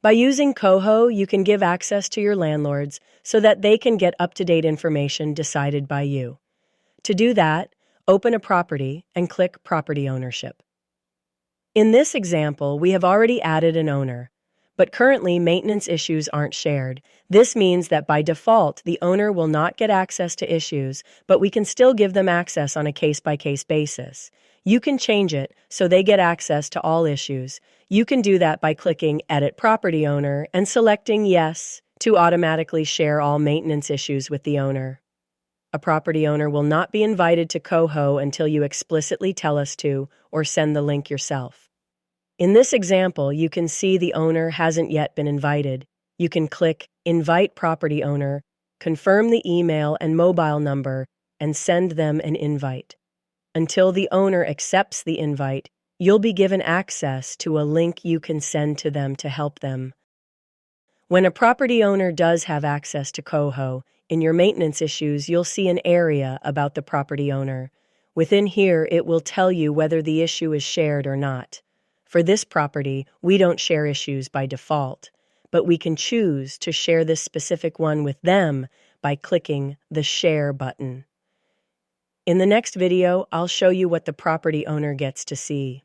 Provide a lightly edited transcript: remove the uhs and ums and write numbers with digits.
By using COHO, you can give access to your landlords so that they can get up-to-date information decided by you. To do that, open a property and click Property Ownership. In this example, we have already added an owner, but currently maintenance issues aren't shared. This means that by default, the owner will not get access to issues, but we can still give them access on a case-by-case basis. You can change it so they get access to all issues. You can do that by clicking Edit Property Owner and selecting Yes to automatically share all maintenance issues with the owner. A property owner will not be invited to COHO until you explicitly tell us to or send the link yourself. In this example, you can see the owner hasn't yet been invited. You can click Invite Property Owner, confirm the email and mobile number, and send them an invite. Until the owner accepts the invite, you'll be given access to a link you can send to them to help them. When a property owner does have access to COHO, in your maintenance issues, you'll see an area about the property owner. Within here, it will tell you whether the issue is shared or not. For this property, we don't share issues by default, but we can choose to share this specific one with them by clicking the Share button. In the next video, I'll show you what the property owner gets to see.